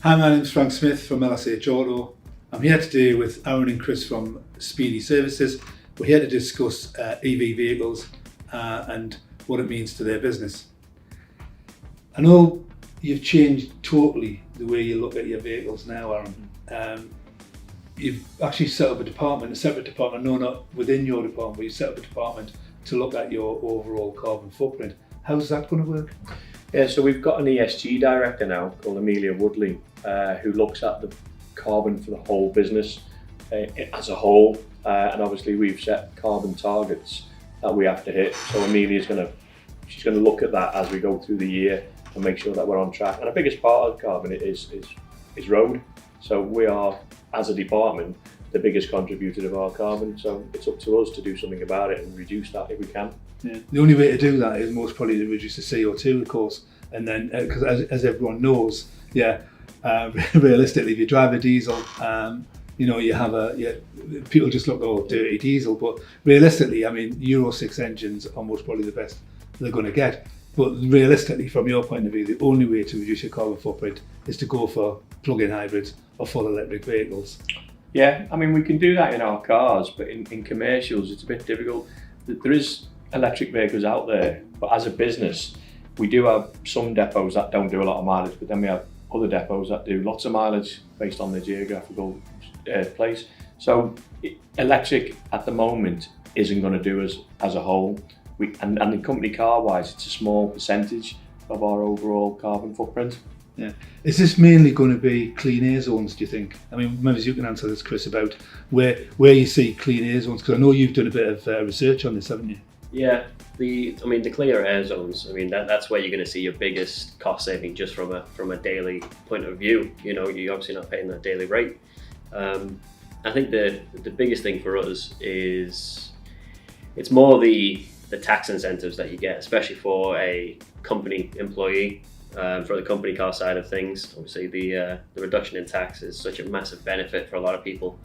Hi, my name's Frank Smith from LSH Auto. I'm here today with Aaron and Chris from Speedy Services. We're here to discuss EV vehicles and what it means to their business. I know you've changed totally the way you look at your vehicles now, Aaron. You've actually set up a separate department, no, not within your department, but you set up a department to look at your overall carbon footprint. How's that going to work? Yeah, so we've got an ESG director now called Amelia Woodley, who looks at the carbon for the whole business as a whole, and obviously we've set carbon targets that we have to hit. So Amelia's she's gonna look at that as we go through the year and make sure that we're on track. And the biggest part of carbon is road. So we are, as a department, the biggest contributor of our carbon. So it's up to us to do something about it and reduce that if we can. Yeah. The only way to do that is most probably to reduce the CO2, of course, and then because as everyone knows, realistically, if you drive a diesel, people just look, oh, dirty diesel, but realistically, I mean, Euro 6 engines are most probably the best they're going to get. But realistically, from your point of view, the only way to reduce your carbon footprint is to go for plug-in hybrids or full electric vehicles. Yeah, I mean, we can do that in our cars, but in commercials, it's a bit difficult. There is electric vehicles out there, but as a business, we do have some depots that don't do a lot of mileage, but then we have other depots that do lots of mileage based on the geographical place. So electric at the moment isn't going to do us as a whole. And in company car wise, it's a small percentage of our overall carbon footprint. Yeah. Is this mainly going to be clean air zones, do you think? I mean, maybe you can answer this, Chris, about where you see clean air zones, because I know you've done a bit of research on this, haven't you? Yeah, the cleaner air zones. I mean, that's where you're going to see your biggest cost saving just from a daily point of view. You know, you're obviously not paying that daily rate. I think the biggest thing for us is it's more the tax incentives that you get, especially for a company employee. For the company car side of things, obviously the reduction in tax is such a massive benefit for a lot of people.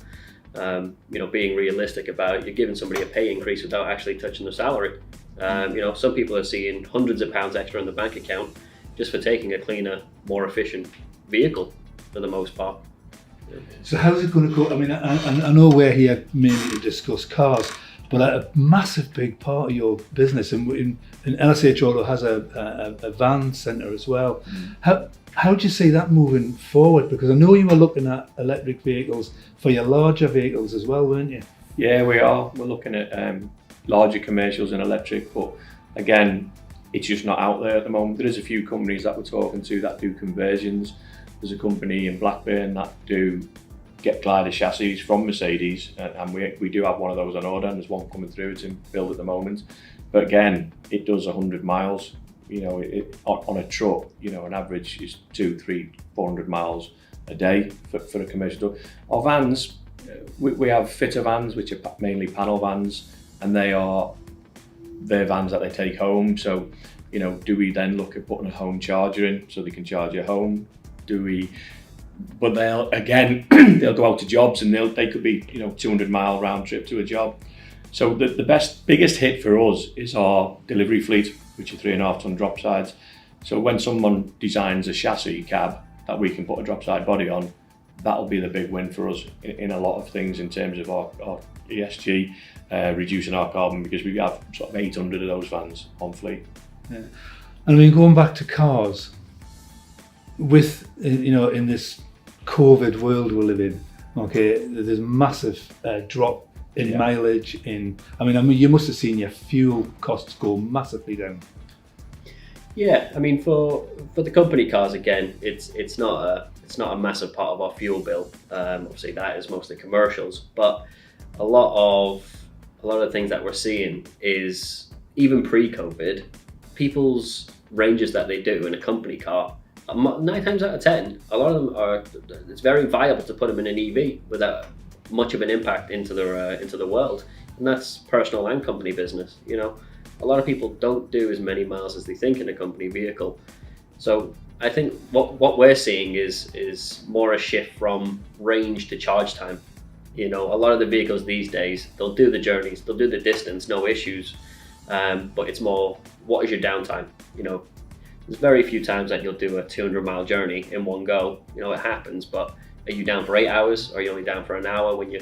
Being realistic about it, you're giving somebody a pay increase without actually touching their salary. Some people are seeing hundreds of pounds extra in the bank account just for taking a cleaner, more efficient vehicle for the most part. So how's it going to go? I mean, I know we're here mainly to discuss cars, but a massive big part of your business, and LSH Auto has a van centre as well. How do you see that moving forward? Because I know you were looking at electric vehicles for your larger vehicles as well, weren't you? Yeah, we are. We're looking at larger commercials in electric, but again, it's just not out there at the moment. There is a few companies that we're talking to that do conversions. There's a company in Blackburn that do get glider chassis from Mercedes, and we do have one of those on order, and there's one coming through. It's in build at the moment, but again, it does 100 miles. On a truck, an average is 200, 300, 400 miles a day for a commercial truck. Our vans, we have fitter vans, which are mainly panel vans, and they're vans that they take home. So, do we then look at putting a home charger in so they can charge at home? But they'll they'll go out to jobs, and they could be 200-mile round trip to a job. So the biggest hit for us is our delivery fleet, which are 3.5-ton drop sides. So when someone designs a chassis cab that we can put a drop side body on, that'll be the big win for us in a lot of things in terms of our ESG, reducing our carbon, because we have sort of 800 of those vans on fleet. Yeah. And I mean, going back to cars, with in this COVID world we live in, okay, there's massive drop in mileage. I mean, you must have seen your fuel costs go massively down. Yeah, I mean, for the company cars, again, it's not a massive part of our fuel bill. Obviously, that is mostly commercials, but a lot of the things that we're seeing is even pre-COVID, people's ranges that they do in a company car. 9 times out of 10, a lot of them it's very viable to put them in an EV without much of an impact into the world, and that's personal and company business. A lot of people don't do as many miles as they think in a company vehicle. So I think what we're seeing is more a shift from range to charge time. A lot of the vehicles these days, they'll do the journeys, they'll do the distance, no issues, but it's more, what is your downtime? There's very few times that you'll do a 200-mile journey in one go. It happens, but are you down for 8 hours? Or are you only down for an hour when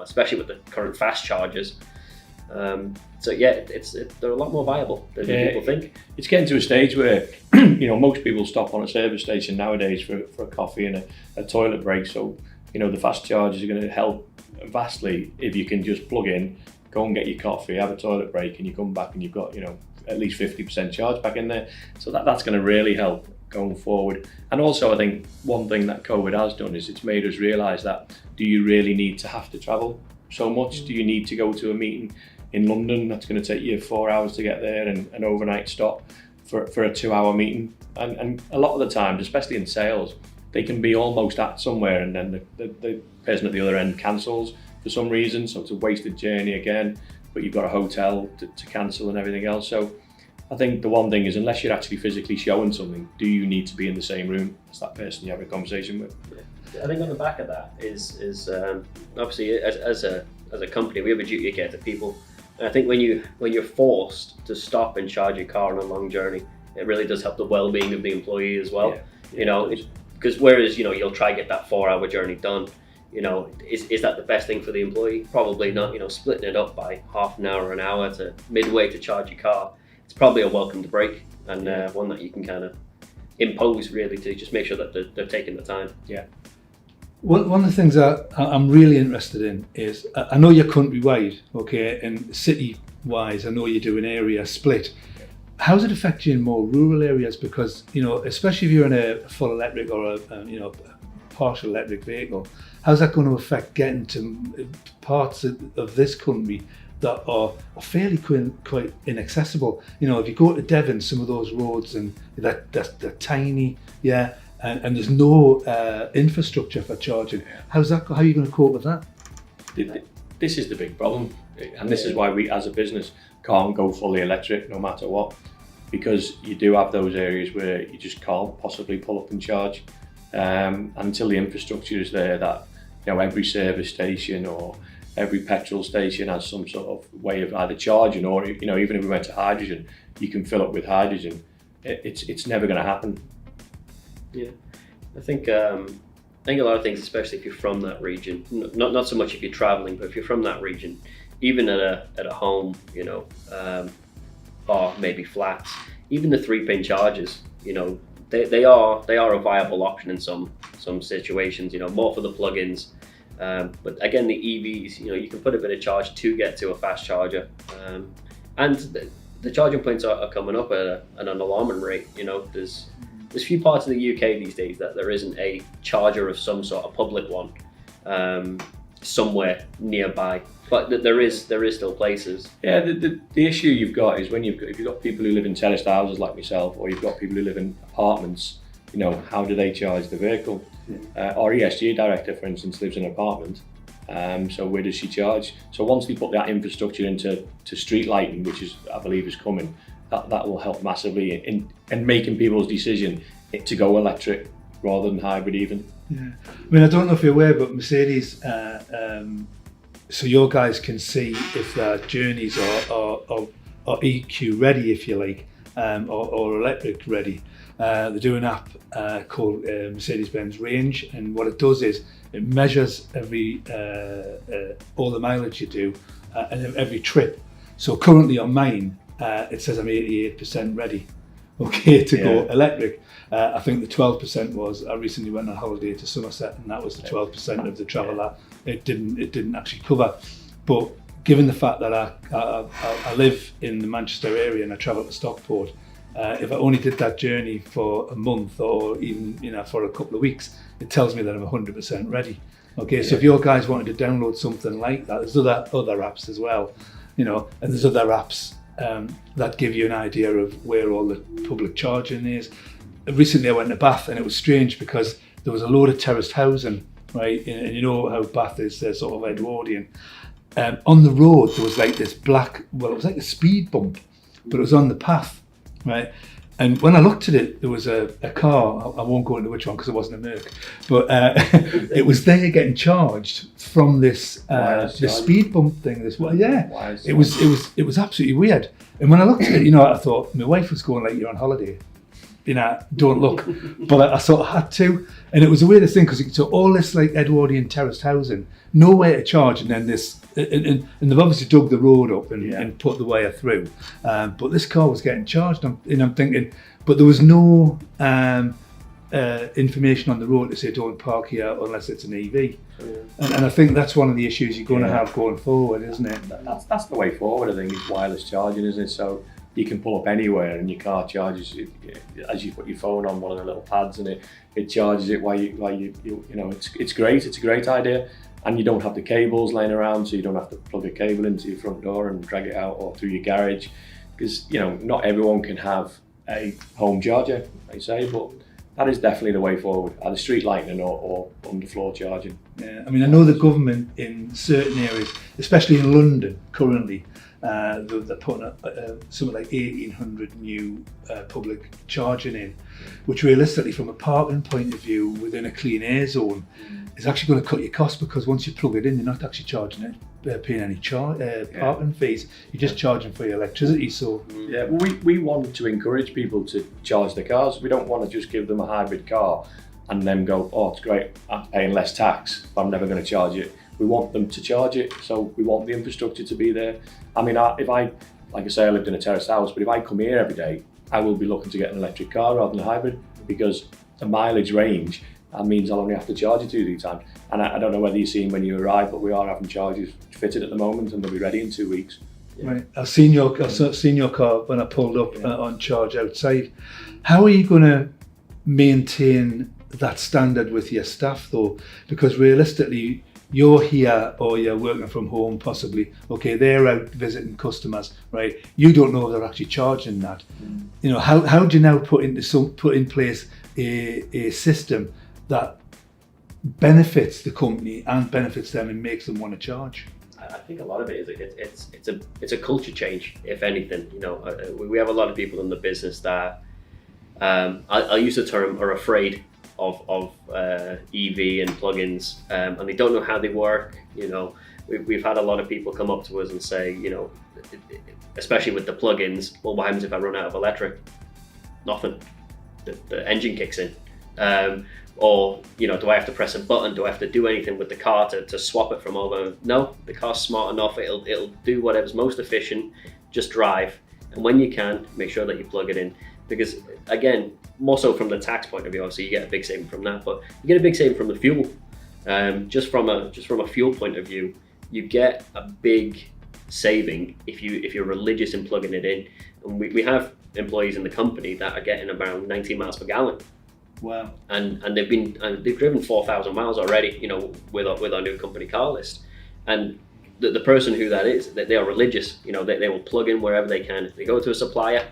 especially with the current fast chargers? So yeah, they're a lot more viable than people think. It's getting to a stage where most people stop on a service station nowadays for a coffee and a toilet break. So the fast chargers are going to help vastly if you can just plug in, go and get your coffee, have a toilet break, and you come back and you've got at least 50% charge back in there. So that's going to really help going forward. And also, I think one thing that COVID has done is it's made us realise that, do you really need to have to travel so much? Do you need to go to a meeting in London that's going to take you 4 hours to get there, and an overnight stop for a 2-hour meeting? And a lot of the times, especially in sales, they can be almost at somewhere and then the person at the other end cancels for some reason, so it's a wasted journey again, but you've got a hotel to cancel and everything else. So I think the one thing is, unless you're actually physically showing something, do you need to be in the same room as that person you have a conversation with? I think on the back of that is obviously as a company, we have a duty of care to people. And I think when you're forced to stop and charge your car on a long journey, it really does help the well-being of the employee as well. Because whereas you'll try to get that 4-hour journey done, is that the best thing for the employee? Probably not. Splitting it up by half an hour, an hour to midway to charge your car, it's probably a welcomed break, and one that you can kind of impose really to just make sure that they're taking the time. Yeah. One of the things that I'm really interested in is, I know you're countrywide, okay, and city-wise, I know you do an area split. How does it affect you in more rural areas? Because, especially if you're in a full electric or a partial electric vehicle, how's that going to affect getting to parts of this country that are fairly quite inaccessible? If you go to Devon, some of those roads and they're tiny, yeah, and there's no infrastructure for charging. How are you going to cope with that? This is the big problem, and this is why we as a business can't go fully electric no matter what, because you do have those areas where you just can't possibly pull up and charge until the infrastructure is there, that every service station or every petrol station has some sort of way of either charging, or even if we went to hydrogen, you can fill up with hydrogen. It's never going to happen. Yeah, I think a lot of things, especially if you're from that region, not so much if you're traveling, but if you're from that region, even at a home, or maybe flats, even the 3-pin chargers, they are a viable option in some situations. More for the plugins, but again, the EVs, you can put a bit of charge to get to a fast charger, and the charging points are coming up at an alarming rate. There's few parts of the UK these days that there isn't a charger of some sort, a public one, somewhere nearby. But there is still places. Yeah, the issue you've got is if you've got people who live in terraced houses like myself, or you've got people who live in apartments, how do they charge the vehicle? Our ESG director, for instance, lives in an apartment. So where does she charge? So once we put that infrastructure into street lighting, which I believe is coming, that will help massively in making people's decision to go electric rather than hybrid even. Yeah, I don't know if you're aware, but Mercedes, so your guys can see if their journeys are EQ ready, if you like, or electric ready. They do an app called Mercedes-Benz Range, and what it does is it measures all the mileage you do and every trip. So currently on mine, it says I'm 88% ready, okay, to go electric. I think the 12% was, I recently went on holiday to Somerset, and that was the 12% of the travel that it didn't actually cover. But given the fact that I live in the Manchester area and I travel to Stockport, if I only did that journey for a month or even for a couple of weeks, it tells me that I'm 100% ready. Okay, so if your guys wanted to download something like that, there's other apps as well, and there's other apps that give you an idea of where all the public charging is. Recently I went to Bath, and it was strange because there was a load of terraced housing, right? And you know how Bath is sort of Edwardian. On the road there was like this black, well, it was like a speed bump, but it was on the path, right? And when I looked at it, there was a car, I won't go into which one because it wasn't a Merc, but it was there getting charged from this speed bump thing. It was absolutely weird. And when I looked at it, I thought my wife was going like, you're on holiday. don't look. But I sort of had to, and it was a weird thing because so all this like Edwardian terraced housing, nowhere to charge, and then this, and they've obviously dug the road up and put the wire through, but this car was getting charged, and I'm thinking, but there was no information on the road to say don't park here unless it's an EV. And I think that's one of the issues you're going to have going forward, isn't it? That's the way forward, I think, is wireless charging, isn't it? So you can pull up anywhere and your car charges as you put your phone on one of the little pads, and it charges it while you it's great. It's a great idea, and you don't have the cables laying around, so you don't have to plug a cable into your front door and drag it out or through your garage, because not everyone can have a home charger, I say, but that is definitely the way forward, either street lighting or underfloor charging. Yeah, I mean, I know the government in certain areas, especially in London currently, they're putting up something like 1,800 new public charging in, which realistically, from a parking point of view, within a clean air zone, is actually going to cut your costs, because once you plug it in, you're not actually charging it, paying any parking fees. You're just charging for your electricity. So we want to encourage people to charge their cars. We don't want to just give them a hybrid car and then go, oh, it's great, I'm paying less tax, but I'm never going to charge it. We want them to charge it, so we want the infrastructure to be there. I mean, like I say, I lived in a terraced house, but if I come here every day, I will be looking to get an electric car rather than a hybrid, because the mileage range, that means I'll only have to charge it 2 3 times. And I don't know whether you've seen when you arrive, but we are having chargers fitted at the moment, and they'll be ready in 2 weeks. Right, I've seen your car when I pulled up on charge outside. How are you going to maintain that standard with your staff though? Because realistically, you're here or you're working from home possibly. Okay, they're out visiting customers, right? You don't know if they're actually charging that. How do you now put in place a system that benefits the company and benefits them and makes them want to charge? I think a lot of it is it's a culture change, if anything. We have a lot of people in the business that I'll use the term are afraid of EV and plugins, and they don't know how they work. We've had a lot of people come up to us and say, especially with the plugins, well, what happens if I run out of electric? Nothing. The engine kicks in. Or do I have to press a button? Do I have to do anything with the car to swap it from over? No, the car's smart enough. It'll do whatever's most efficient. Just drive, and when you can, make sure that you plug it in. Because again, more so from the tax point of view, obviously you get a big saving from that, but you get a big saving from the fuel. Just from a fuel point of view, you get a big saving if you're religious in plugging it in. And we have employees in the company that are getting around 19 miles per gallon. Wow! And they've driven 4,000 miles already, with our new company car list. And the person who that is, they are religious. They will plug in wherever they can. If they go to a supplier,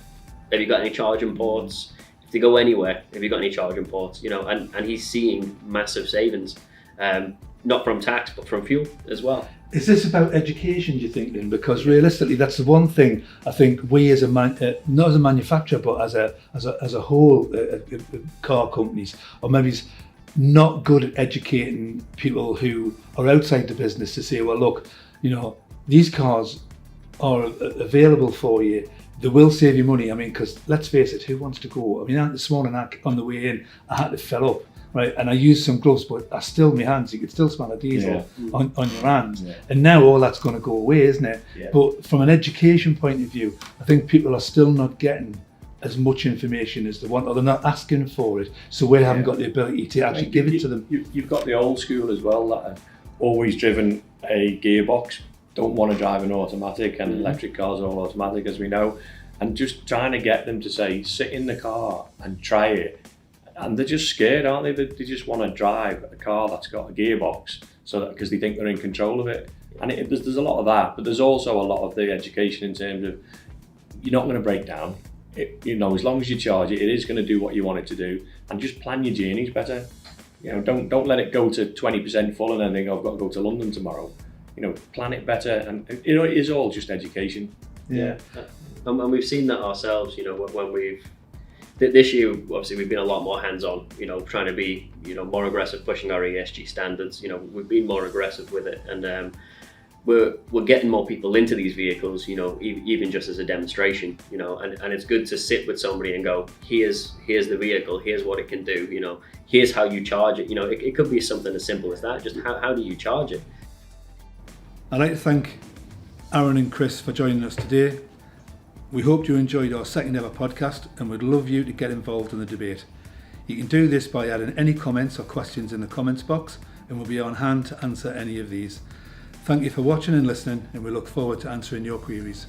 have you got any charging ports? If they go anywhere, have you got any charging ports? And he's seeing massive savings, not from tax but from fuel as well. Is this about education, do you think, then? Because realistically, that's the one thing I think we as not as a manufacturer, but as a whole, car companies, or maybe it's not good at educating people who are outside the business to say, well, look, these cars are available for you. They will save you money. I mean, because let's face it, who wants to go? I mean, this morning on the way in, I had to fill up. Right, and I used some gloves, but I still, my hands, you could still smell a diesel on your hands. Yeah. And now all that's going to go away, isn't it? Yeah. But from an education point of view, I think people are still not getting as much information as they want, or they're not asking for it. So we haven't got the ability to actually give it to them. You've got the old school as well that have always driven a gearbox, don't want to drive an automatic, and electric cars are all automatic, as we know. And just trying to get them to say, sit in the car and try it. And they're just scared, aren't they? They just want to drive a car that's got a gearbox, because they think they're in control of it. And there's a lot of that, but there's also a lot of the education in terms of you're not going to break down. As long as you charge it, it is going to do what you want it to do. And just plan your journeys better. Don't let it go to 20% full and then think, I've got to go to London tomorrow. Plan it better, and it is all just education. Yeah. And we've seen that ourselves. When we've this year, obviously, we've been a lot more hands-on, trying to be, more aggressive, pushing our ESG standards. We've been more aggressive with it. And we're getting more people into these vehicles, you know, even just as a demonstration, you know, and it's good to sit with somebody and go, here's the vehicle, here's what it can do, you know, here's how you charge it. You know, it could be something as simple as that, just how do you charge it? I'd like to thank Aaron and Chris for joining us today. We hope you enjoyed our second ever podcast and would love you to get involved in the debate. You can do this by adding any comments or questions in the comments box, and we'll be on hand to answer any of these. Thank you for watching and listening, and we look forward to answering your queries.